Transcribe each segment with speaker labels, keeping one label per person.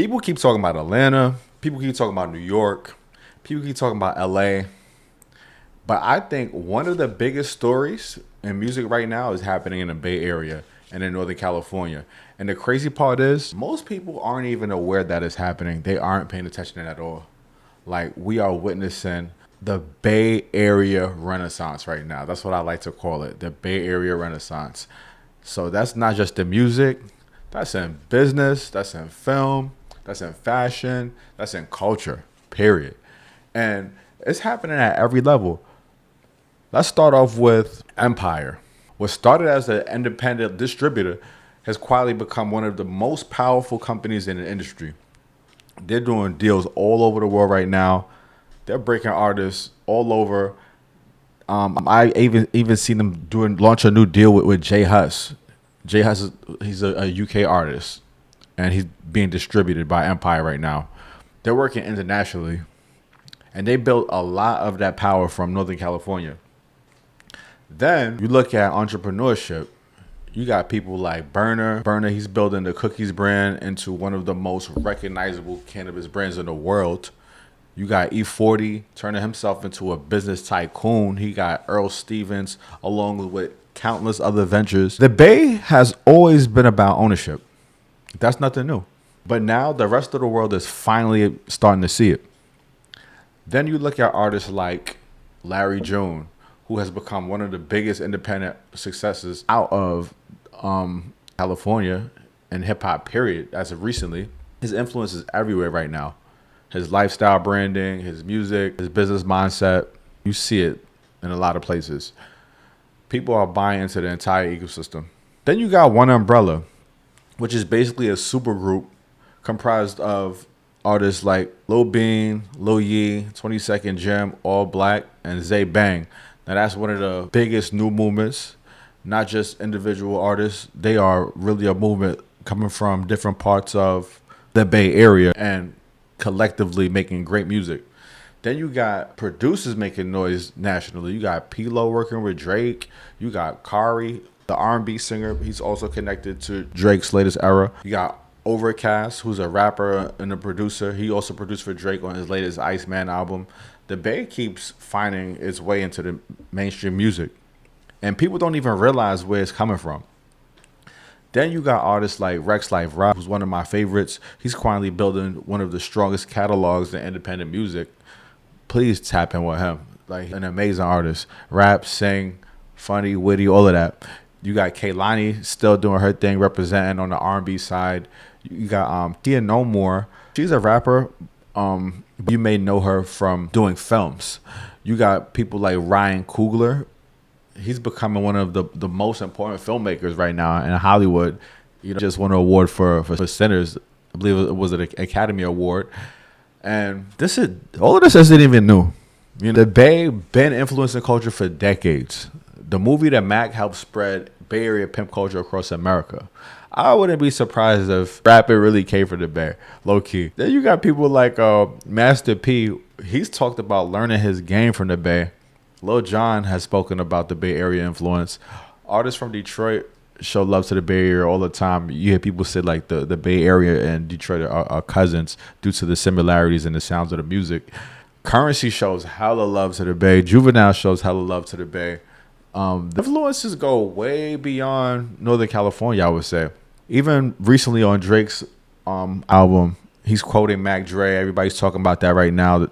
Speaker 1: People keep talking about Atlanta. People keep talking about New York. People keep talking about LA. But I think one of the biggest stories in music right now is happening in the Bay Area and in Northern California. And the crazy part is, most people aren't even aware that it's happening. They aren't paying attention at all. Like, we are witnessing the Bay Area Renaissance right now. That's what I like to call it, the Bay Area Renaissance. So that's not just the music, that's in business, that's in film, that's in fashion, that's in culture, period. And it's happening at every level. Let's start off with Empire. What started as an independent distributor has quietly become one of the most powerful companies in the industry. They're doing deals all over the world right now. They're breaking artists all over. I even seen them launch a new deal with Jay Huss. Jay Huss he's a UK artist, and he's being distributed by Empire right now. They're working internationally, and they built a lot of that power from Northern California. Then you look at entrepreneurship. You got people like Burner. Burner, he's building the Cookies brand into one of the most recognizable cannabis brands in the world. You got E40 turning himself into a business tycoon. He got Earl Stevens along with countless other ventures. The Bay has always been about ownership. That's nothing new. But now the rest of the world is finally starting to see it. Then you look at artists like Larry June, who has become one of the biggest independent successes out of California and hip hop, period, as of recently. His influence is everywhere right now. His lifestyle branding, his music, his business mindset, you see it in a lot of places. People are buying into the entire ecosystem. Then you got One Umbrella, which is basically a super group comprised of artists like Lil Bean, Lil Yee, 22nd Jim, All Black, and Zay Bang. Now that's one of the biggest new movements, not just individual artists. They are really a movement coming from different parts of the Bay Area and collectively making great music. Then you got producers making noise nationally. You got P-Lo working with Drake. You got Kari, the R&B singer. He's also connected to Drake's latest era. You got Overcast, who's a rapper and a producer. He also produced for Drake on his latest Iceman album. The Bay keeps finding its way into the mainstream music, and people don't even realize where it's coming from. Then you got artists like Rex Life Rob, who's one of my favorites. He's quietly building one of the strongest catalogs in independent music. Please tap in with him. Like, an amazing artist. Rap, sing, funny, witty, all of that. You got Kehlani still doing her thing, representing on the R&B side. You got Tia No More. She's a rapper. But you may know her from doing films. You got people like Ryan Coogler. He's becoming one of the most important filmmakers right now in Hollywood. You know, just won an award for Sinners. I believe it was an Academy Award. And all of this isn't even new. You know, the Bay been influencing culture for decades. The movie that Mac helped spread Bay Area pimp culture across America. I wouldn't be surprised if rap really came from the Bay, low key. Then you got people like Master P. He's talked about learning his game from the Bay. Lil Jon has spoken about the Bay Area influence. Artists from Detroit show love to the Bay Area all the time. You hear people say like the Bay Area and Detroit are cousins due to the similarities in the sounds of the music. Currency shows hella love to the Bay. Juvenile shows hella love to the Bay. The influences go way beyond Northern California, I would say. Even recently on Drake's album, he's quoting Mac Dre. Everybody's talking about that right now.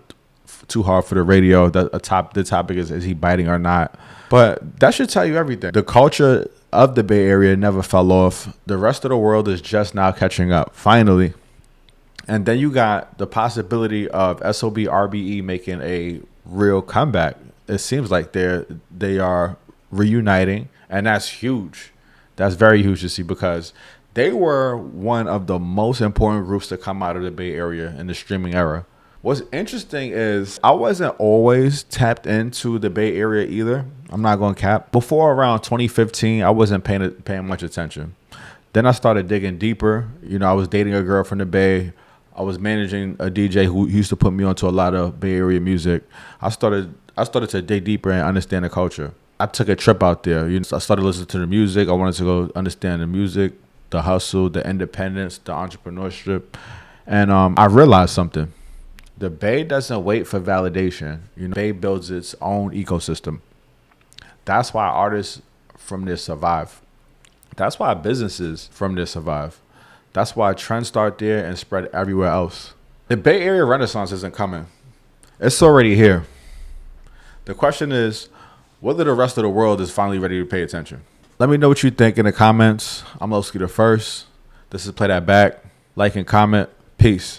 Speaker 1: Too hard for the radio. The topic is he biting or not? But that should tell you everything. The culture of the Bay Area never fell off. The rest of the world is just now catching up, finally. And then you got the possibility of SOB RBE making a real comeback. It seems like they are reuniting, and that's huge. That's very huge to see because they were one of the most important groups to come out of the Bay Area in the streaming era. What's interesting is I wasn't always tapped into the Bay Area either. I'm not going to cap. Before around 2015, I wasn't paying much attention. Then I started digging deeper. You know, I was dating a girl from the Bay. I was managing a DJ who used to put me onto a lot of Bay Area music. I started to dig deeper and understand the culture. I took a trip out there. You know, I started listening to the music. I wanted to go understand the music, the hustle, the independence, the entrepreneurship. And I realized something. The Bay doesn't wait for validation. Bay builds its own ecosystem. That's why artists from this survive. That's why businesses from this survive. That's why trends start there and spread everywhere else. The Bay Area Renaissance isn't coming. It's already here. The question is, whether the rest of the world is finally ready to pay attention. Let me know what you think in the comments. I'm Lowski the First. This is Play That Back. Like and comment. Peace.